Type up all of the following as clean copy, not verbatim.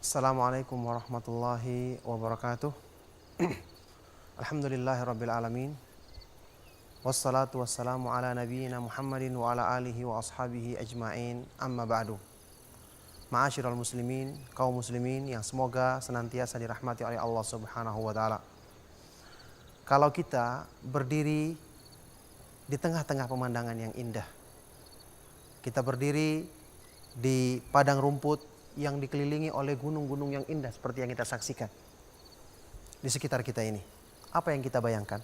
Assalamualaikum warahmatullahi wabarakatuh. Alhamdulillahirabbil alamin. Wassalatu wassalamu ala nabiyyina Muhammadin wa ala alihi wa ashabihi ajmain. Amma ba'du. Ma'asyiral muslimin, kaum muslimin yang semoga senantiasa dirahmati oleh Allah Subhanahu wa taala. Kalau kita berdiri di tengah-tengah pemandangan yang indah, kita berdiri di padang rumput yang dikelilingi oleh gunung-gunung yang indah seperti yang kita saksikan di sekitar kita ini, apa yang kita bayangkan?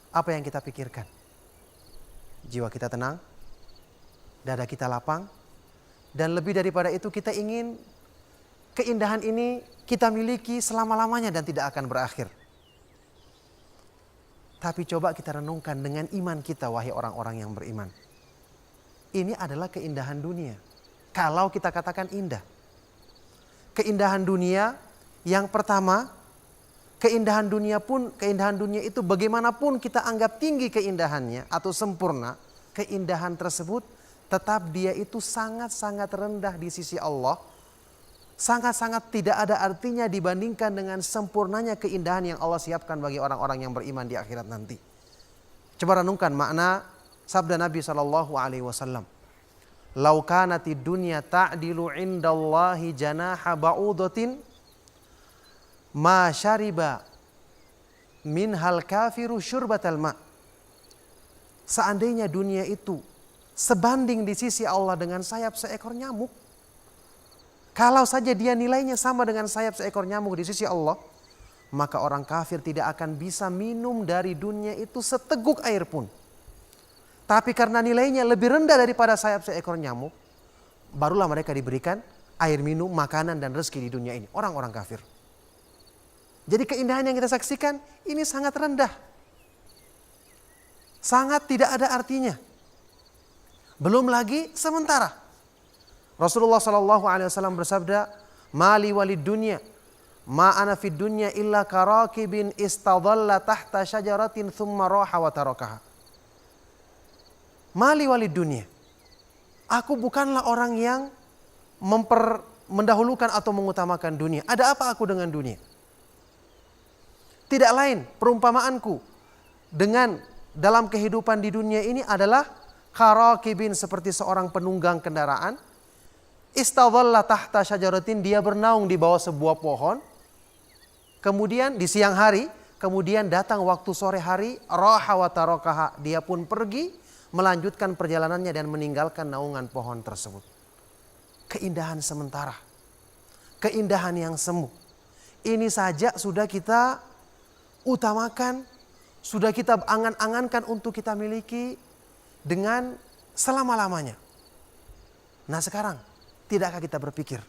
Apa yang kita pikirkan? Jiwa kita tenang, dada kita lapang, dan lebih daripada itu kita ingin keindahan ini kita miliki selama-lamanya dan tidak akan berakhir. Tapi coba kita renungkan dengan iman kita, wahai orang-orang yang beriman. Ini adalah keindahan dunia. Kalau kita katakan indah. Keindahan dunia yang pertama, keindahan dunia itu bagaimanapun kita anggap tinggi keindahannya atau sempurna, keindahan tersebut tetap dia itu sangat-sangat rendah di sisi Allah. Sangat-sangat tidak ada artinya dibandingkan dengan sempurnanya keindahan yang Allah siapkan bagi orang-orang yang beriman di akhirat nanti. Coba renungkan makna sabda Nabi SAW. Lau kanatid dunya ta'dilu indallahi janaha ba'udatin ma syariba minhal kafiru syurbatal ma. Seandainya dunia itu sebanding di sisi Allah dengan sayap seekor nyamuk, kalau saja dia nilainya sama dengan sayap seekor nyamuk di sisi Allah, maka orang kafir tidak akan bisa minum dari dunia itu seteguk air pun. Tapi karena nilainya lebih rendah daripada sayap seekor nyamuk, barulah mereka diberikan air minum, makanan dan rezeki di dunia ini. Orang-orang kafir. Jadi keindahan yang kita saksikan ini sangat rendah. Sangat tidak ada artinya. Belum lagi sementara. Rasulullah SAW bersabda, "Mali walid dunya, ma ana fid dunya illa karakibin istadalla tahta syajaratin thumma raha wa tarakaha." Mali walid dunia. Aku bukanlah orang yang mendahulukan atau mengutamakan dunia. Ada apa aku dengan dunia? Tidak lain perumpamaanku dengan dalam kehidupan di dunia ini adalah karakibin, seperti seorang penunggang kendaraan. Istadhalla tahta syajaratin, dia bernaung di bawah sebuah pohon. Kemudian di siang hari, kemudian datang waktu sore hari, raha wa tarakaha, dia pun pergi melanjutkan perjalanannya dan meninggalkan naungan pohon tersebut. Keindahan sementara. Keindahan yang semu. Ini saja sudah kita utamakan, sudah kita angan-angankan untuk kita miliki dengan selama-lamanya. Nah sekarang, tidakkah kita berpikir,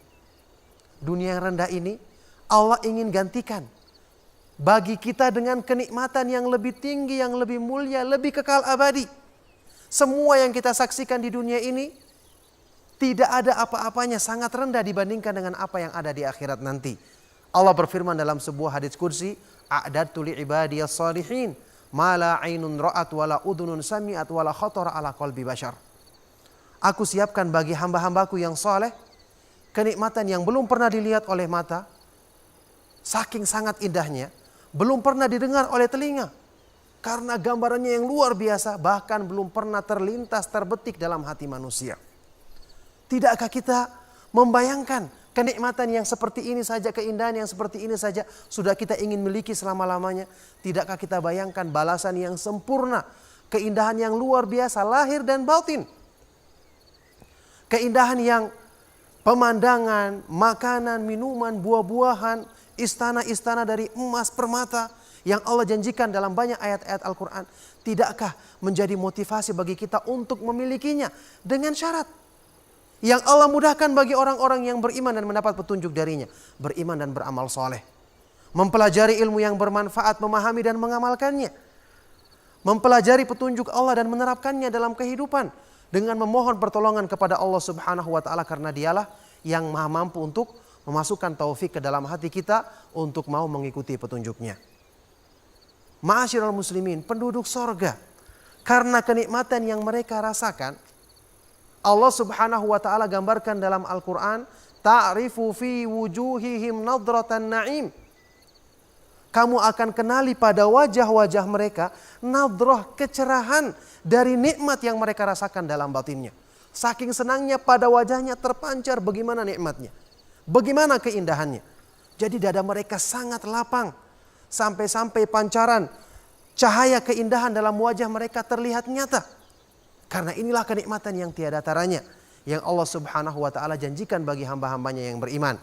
dunia yang rendah ini Allah ingin gantikan bagi kita dengan kenikmatan yang lebih tinggi, yang lebih mulia, lebih kekal abadi. Semua yang kita saksikan di dunia ini tidak ada apa-apanya, sangat rendah dibandingkan dengan apa yang ada di akhirat nanti. Allah berfirman dalam sebuah hadits qudsi, "A'dadtu li'ibadiyas shalihin ma la 'ainun ra'at wa la udhunun sami'at wa la khatara 'ala qalbi bashar." Aku siapkan bagi hamba-hambaku yang saleh kenikmatan yang belum pernah dilihat oleh mata, saking sangat indahnya, belum pernah didengar oleh telinga. Karena gambarannya yang luar biasa, bahkan belum pernah terlintas, terbetik dalam hati manusia. Tidakkah kita membayangkan kenikmatan yang seperti ini saja, keindahan yang seperti ini saja, sudah kita ingin miliki selama-lamanya? Tidakkah kita bayangkan balasan yang sempurna, keindahan yang luar biasa, lahir dan batin? Keindahan yang pemandangan, makanan, minuman, buah-buahan, istana-istana dari emas permata, yang Allah janjikan dalam banyak ayat-ayat Al-Quran. Tidakkah menjadi motivasi bagi kita untuk memilikinya dengan syarat yang Allah mudahkan bagi orang-orang yang beriman dan mendapat petunjuk darinya. Beriman dan beramal soleh. Mempelajari ilmu yang bermanfaat, memahami dan mengamalkannya. Mempelajari petunjuk Allah dan menerapkannya dalam kehidupan. Dengan memohon pertolongan kepada Allah Subhanahu wa ta'ala, karena dialah yang maha mampu untuk memasukkan taufik ke dalam hati kita untuk mau mengikuti petunjuknya. Ma'asyiral muslimin, penduduk sorga, karena kenikmatan yang mereka rasakan, Allah Subhanahu wa taala gambarkan dalam Al-Qur'an ta'rifu fi wujuhihim nadratan na'im. Kamu akan kenali pada wajah-wajah mereka nadrah, kecerahan dari nikmat yang mereka rasakan dalam batinnya. Saking senangnya pada wajahnya terpancar bagaimana nikmatnya, bagaimana keindahannya. Jadi dada mereka sangat lapang, sampai-sampai pancaran cahaya keindahan dalam wajah mereka terlihat nyata. Karena inilah kenikmatan yang tiada taranya yang Allah Subhanahu wa taala janjikan bagi hamba-hambanya yang beriman.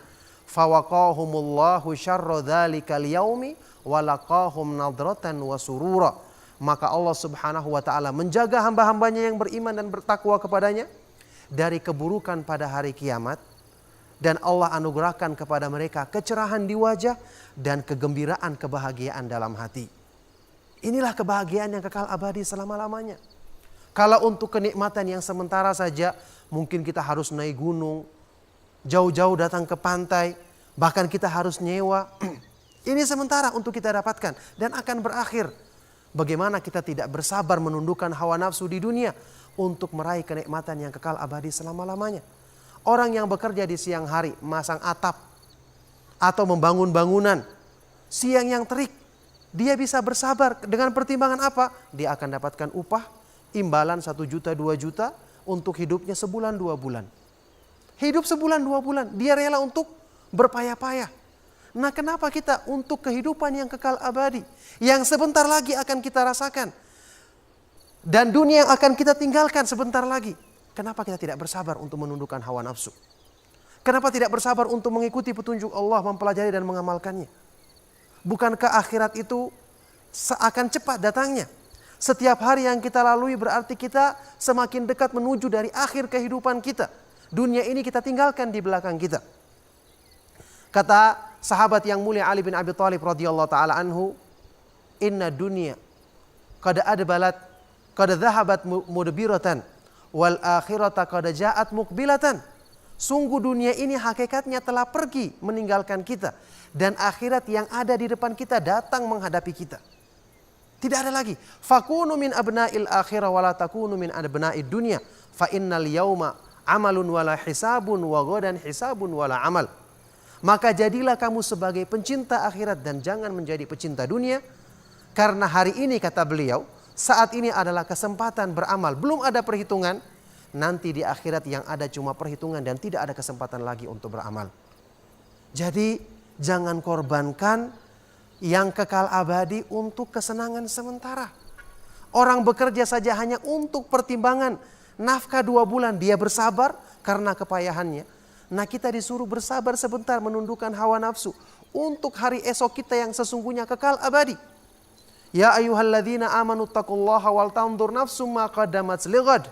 Fawaqahumullahu syarra dzalikal yaumi walaqahum nadratan wa surura. Maka Allah Subhanahu wa taala menjaga hamba-hambanya yang beriman dan bertakwa kepadanya dari keburukan pada hari kiamat, dan Allah anugerahkan kepada mereka kecerahan di wajah dan kegembiraan, kebahagiaan dalam hati. Inilah kebahagiaan yang kekal abadi selama-lamanya. Kalau untuk kenikmatan yang sementara saja, mungkin kita harus naik gunung, jauh-jauh datang ke pantai, bahkan kita harus nyewa. Ini sementara untuk kita dapatkan dan akan berakhir. Bagaimana kita tidak bersabar menundukkan hawa nafsu di dunia untuk meraih kenikmatan yang kekal abadi selama-lamanya. Orang yang bekerja di siang hari, masang atap atau membangun bangunan, siang yang terik, dia bisa bersabar dengan pertimbangan apa? Dia akan dapatkan upah imbalan 1 juta 2 juta untuk hidupnya sebulan 2 bulan. Hidup sebulan 2 bulan, dia rela untuk berpayah-payah. Nah, kenapa kita untuk kehidupan yang kekal abadi, yang sebentar lagi akan kita rasakan, dan dunia yang akan kita tinggalkan sebentar lagi, kenapa kita tidak bersabar untuk menundukkan hawa nafsu? Kenapa tidak bersabar untuk mengikuti petunjuk Allah, mempelajari dan mengamalkannya? Bukankah akhirat itu seakan cepat datangnya? Setiap hari yang kita lalui berarti kita semakin dekat menuju dari akhir kehidupan kita. Dunia ini kita tinggalkan di belakang kita. Kata sahabat yang mulia Ali bin Abi Thalib radhiyallahu taala anhu, "Inna dunya qad adbalat qad dhahabat mudbiratan wal akhirata qad ja'at muqbilatan." Sungguh dunia ini hakikatnya telah pergi meninggalkan kita, dan akhirat yang ada di depan kita datang menghadapi kita. Tidak ada lagi. Fakunu min abna'il akhirah wala takunu min abna'id dunya. Fa innal yauma amalun wala hisabun wa ghadan hisabun wala amal. Maka jadilah kamu sebagai pencinta akhirat dan jangan menjadi pecinta dunia. Karena hari ini, kata beliau, saat ini adalah kesempatan beramal. Belum ada perhitungan. Nanti di akhirat yang ada cuma perhitungan dan tidak ada kesempatan lagi untuk beramal. Jadi jangan korbankan yang kekal abadi untuk kesenangan sementara. Orang bekerja saja hanya untuk pertimbangan nafkah 2 bulan, dia bersabar karena kepayahannya. Nah, kita disuruh bersabar sebentar menundukkan hawa nafsu untuk hari esok kita yang sesungguhnya kekal abadi. Ya ayyuhalladzina amanu taqullaha wal tanzur nafsum ma qaddamat lighad.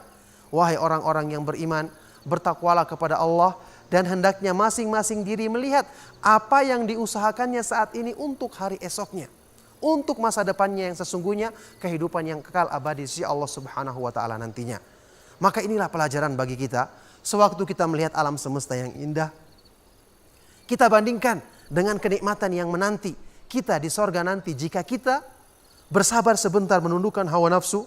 Wahai orang-orang yang beriman, bertakwalah kepada Allah dan hendaknya masing-masing diri melihat apa yang diusahakannya saat ini untuk hari esoknya, untuk masa depannya yang sesungguhnya kehidupan yang kekal abadi di sisi Allah Subhanahu wa taala nantinya. Maka inilah pelajaran bagi kita sewaktu kita melihat alam semesta yang indah. Kita bandingkan dengan kenikmatan yang menanti kita di sorga nanti jika kita bersabar sebentar menundukkan hawa nafsu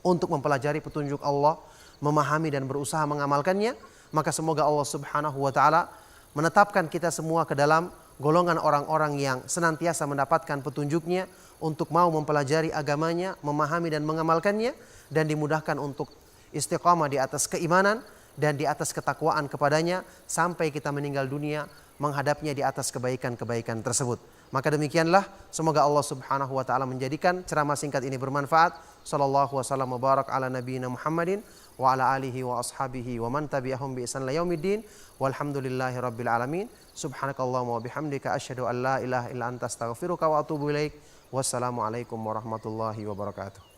untuk mempelajari petunjuk Allah, memahami dan berusaha mengamalkannya. Maka semoga Allah Subhanahu wa taala menetapkan kita semua ke dalam golongan orang-orang yang senantiasa mendapatkan petunjuknya untuk mau mempelajari agamanya, memahami dan mengamalkannya, dan dimudahkan untuk istiqamah di atas keimanan dan di atas ketakwaan kepadanya sampai kita meninggal dunia menghadapnya di atas kebaikan-kebaikan tersebut. Maka demikianlah, semoga Allah Subhanahu wa taala menjadikan ceramah singkat ini bermanfaat. Sallallahu wasallam wa barak ala nabiyina Muhammadin wa ala alihi wa ashabihi wa man tabi'ahum bi ihsan ila yaumiddin. Walhamdulillahi rabbil alamin. Subhanakallahumma wa bihamdika asyhadu an la ilaha illa anta astaghfiruka wa atubu ilaik. Wassalamualaikum warahmatullahi wabarakatuh.